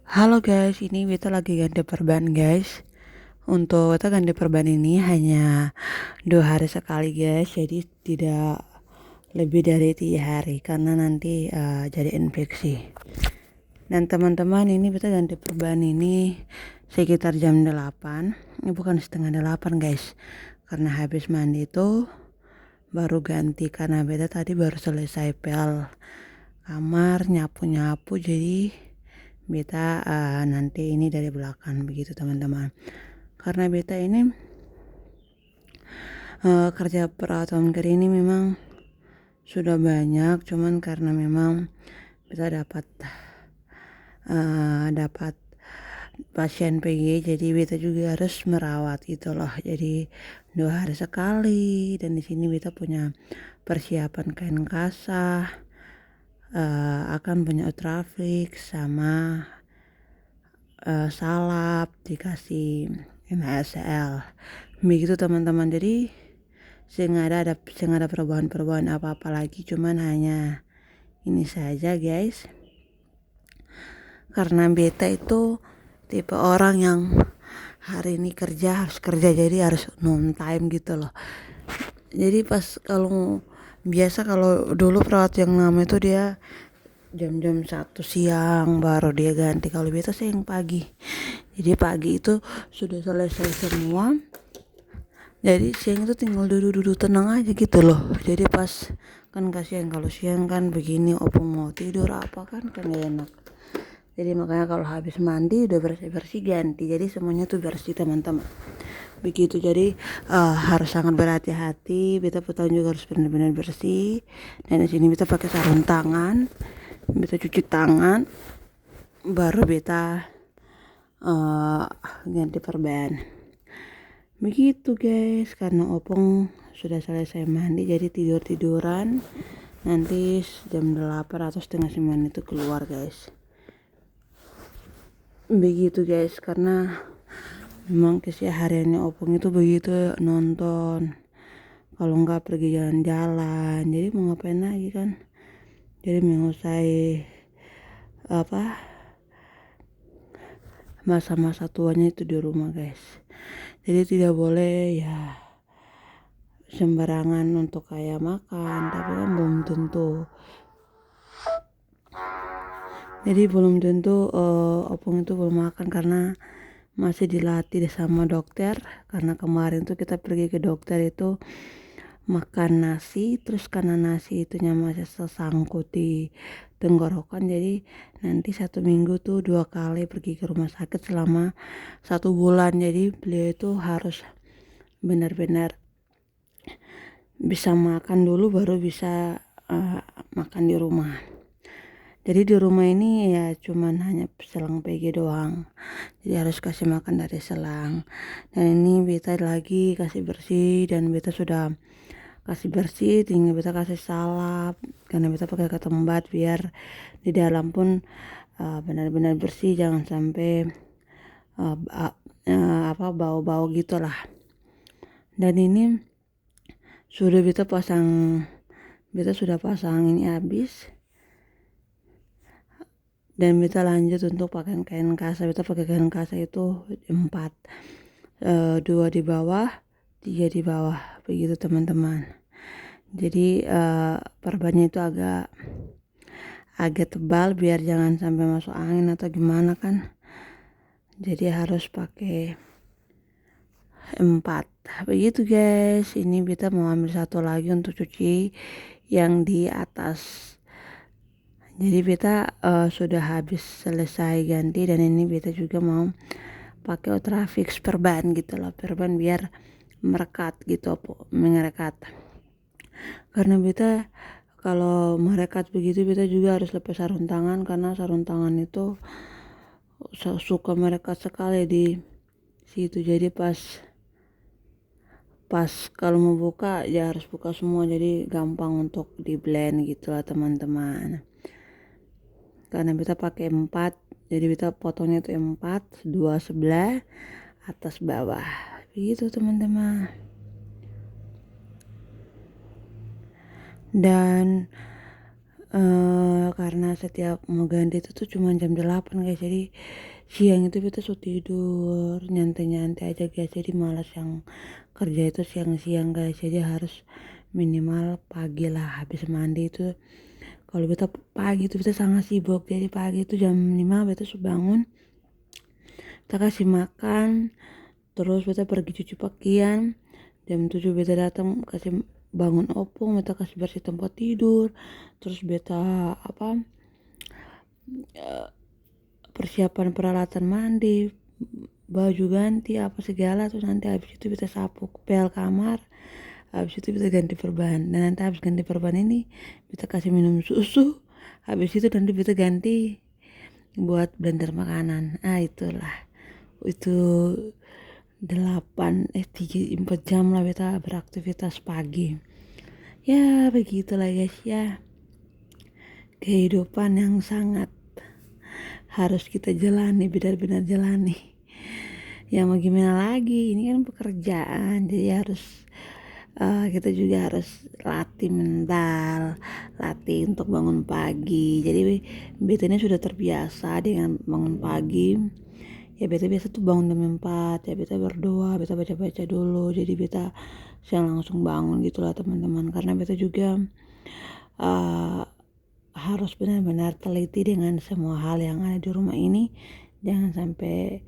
Halo guys, ini Wita lagi ganti perban guys. Untuk Wita ganti perban ini hanya 2 hari sekali guys, jadi tidak lebih dari 3 hari karena nanti jadi infeksi. Dan teman-teman, ini Wita ganti perban ini sekitar jam 8. Ini bukan setengah 8 guys, karena habis mandi itu baru ganti karena Wita tadi baru selesai pel kamar, nyapu-nyapu, jadi beta nanti ini dari belakang begitu teman-teman, karena beta ini kerja perawatan keri ini memang sudah banyak, cuman karena memang beta dapat pasien PG, jadi beta juga harus merawat gitu loh, jadi 2 hari sekali. Dan di sini beta punya persiapan kain kasah, akan punya ultrafix sama salap, dikasih NaCl begitu teman-teman. Jadi ada perubahan apa-apa lagi, cuman hanya ini saja guys, karena beta itu tipe orang yang hari ini harus kerja, jadi harus on time gitu loh. Jadi kalau dulu perawat yang lama itu dia jam-jam 1 siang baru dia ganti, kalau beta sih yang pagi. Jadi pagi itu sudah selesai semua, jadi siang itu tinggal duduk-duduk tenang aja gitu loh. Jadi pas kan kasihan kalau siang kan begini opung mau tidur apa kan gak enak. Jadi makanya kalau habis mandi udah bersih-bersih ganti, jadi semuanya tuh bersih teman-teman begitu. Jadi harus sangat berhati-hati, beta putang juga harus benar-benar bersih. Dan di sini beta pakai sarung tangan, beta cuci tangan, baru beta ganti perban begitu guys. Karena opung sudah selesai mandi, jadi tiduran, nanti jam 8 atau setengah 9 itu keluar guys, begitu guys. Karena memang kesehariannya opung itu begitu, nonton, kalau enggak pergi jalan-jalan, jadi mau ngapain lagi kan, jadi menguasai masa-masa tuanya itu di rumah guys. Jadi tidak boleh ya sembarangan untuk kayak makan, tapi kan belum tentu. Jadi belum tentu opung itu belum makan karena masih dilatih sama dokter. Karena kemarin tuh kita pergi ke dokter itu makan nasi, terus karena nasi itunya masih tersangkut di tenggorokan, jadi nanti 1 minggu tuh 2 kali pergi ke rumah sakit selama 1 bulan. Jadi beliau itu harus benar-benar bisa makan dulu baru bisa makan di rumah. Jadi di rumah ini ya cuman hanya selang PG doang, jadi harus kasih makan dari selang. Dan ini beta lagi kasih bersih, dan beta sudah kasih bersih, tinggal beta kasih salap karena beta pakai ketembat biar di dalam pun benar-benar bersih, jangan sampai bau-bau gitulah. Dan ini beta sudah pasang ini habis, dan beta lanjut untuk pakai kain kasah. Beta pakai kain kasah itu 4, 2 di bawah, 3 di bawah begitu teman-teman. Jadi perbannya itu agak tebal biar jangan sampai masuk angin atau gimana kan, jadi harus pakai 4 begitu guys. Ini beta mau ambil satu lagi untuk cuci yang di atas. Jadi beta sudah habis selesai ganti, dan ini beta juga mau pakai ultrafix perban gitu loh, perban biar merekat gitu, mengerekat. Karena beta kalau merekat begitu beta juga harus lepas sarung tangan, karena sarung tangan itu suka merekat sekali di situ. Jadi pas kalau mau buka ya harus buka semua, jadi gampang untuk di blend gitu lah teman-teman. Karena beta pakai 4, jadi beta potongnya itu 4, 2 sebelah, atas bawah begitu teman-teman. Dan karena setiap mau ganti itu tuh cuma jam 8 guys, jadi siang itu kita sudah tidur nyantai-nyantai aja guys, jadi malas yang kerja itu siang-siang guys, jadi harus minimal pagi lah habis mandi itu. Kalau kita pagi itu kita sangat sibuk, jadi pagi itu jam 5 kita sudah bangun, kita kasih makan, terus kita pergi cuci pakaian, jam 7 beta datang kasih bangun opung, beta kasih bersih tempat tidur, terus beta apa persiapan peralatan mandi, baju ganti apa segala, terus nanti habis itu beta sapu pel kamar, habis itu beta ganti perban, dan nanti habis ganti perban ini beta kasih minum susu, habis itu nanti beta ganti buat blender makanan. Itulah itu 4 jam lah beta beraktivitas pagi. Ya begitulah guys ya, kehidupan yang sangat harus kita jalani, benar-benar jalani. Ya mau gimana lagi, ini kan pekerjaan, jadi harus kita juga harus latih mental, latih untuk bangun pagi. Jadi beta ini sudah terbiasa dengan bangun pagi. Ya beta biasa tuh bangun jam 4, ya beta berdoa, beta baca-baca dulu, jadi beta siang langsung bangun gitulah teman-teman, karena beta juga harus benar-benar teliti dengan semua hal yang ada di rumah ini, jangan sampai